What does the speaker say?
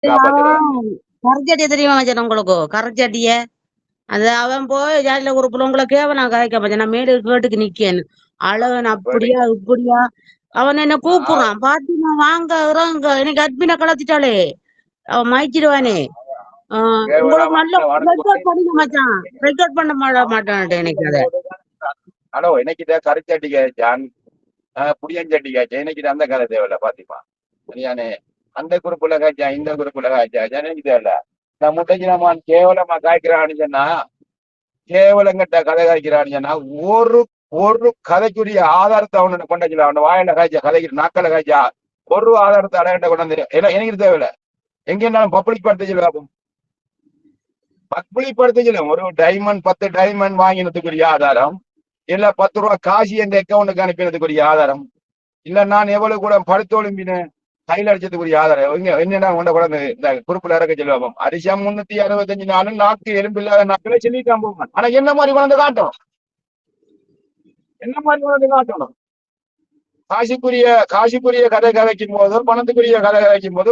காப்பாத்துறேன். கரைச்சட்டிய தெரியுமா மச்சான் உங்களுக்கு? கரைச்சட்டிய? அது அவன் போய் ஜாலில குரூப்ல உங்கள கேவலம் கதைக்க மச்சான். நான் மேடு கேட்டுக்கு நிக்கேன்னு. அழகன் அப்படியா, இப்படியா? அவன் என்ன கூப்பிடுறான். பாத்திமா வாங்க, இறங்க. எனக்கு அட்மின கலத்திட்டாளே. அவன் மயக்கிடுவானே. உங்களுக்கு நல்ல ரெக்கார்ட் பண்ணுங்க மச்சான். ரெக்கார்ட் பண்ண மாட்டான்ட்டு எனக்கு அத. ஹலோ, எனக்கிட்ட கரைச்சட்டி கேச்சான், புளியஞ்சட்டி கேச்சேன். எனக்கிட்ட அந்த கதை தேவையில்ல பாத்திமா. சரியானே? அந்த குரூப்புல காய்ச்சா, இந்த குரூப்புல காய்ச்சா, எனக்கு தேவையில்ல. நான் முட்டைக்கு கேவலமா காய்க்கிறான்னு சொன்னா, கேவலங்கிட்ட கதை காய்க்கிறான்னு சொன்னா, ஒரு ஒரு கதைக்குரிய ஆதாரத்தை அவனை கொண்டாச்சு. அவன் வாயில காய்ச்சா, கதைக்கு நாக்கல காய்ச்சா, ஒரு ஆதாரத்தை அடையாட்ட கொண்டாந்து எனக்கு தேவையில்ல. எங்க இருந்தாலும் பப்ளிக் படுத்த பார்ப்போம். பப்ளிக் படுத்த ஒரு டைமண்ட் 10 டைமண்ட் வாங்கினதுக்குரிய ஆதாரம், இல்ல 10 ரூபாய் காசு எந்த அக்கௌண்ட்டுக்கு அனுப்பினதுக்குரிய ஆதாரம், இல்ல நான் எவ்வளவு கூட படுத்தோலும்பின கையில் அடிச்சதுக்குரிய ஆதாரம் என்னன்னா கொண்ட குழந்தை இந்த குறுப்புல இறக்க சொல்லுவோம். அரிசம் 365 நாளும் நாக்கு எலும்பு இல்லாத நாட்களை சொல்லிட்டான் போவான். ஆனா என்ன மாதிரி வளர்ந்து காட்டும், என்ன மாதிரி வளர்ந்து காட்டணும். காசுக்குரிய கதை கதைக்கும் போதோ, பணத்துக்குரிய கதை கதைக்கும் போதோ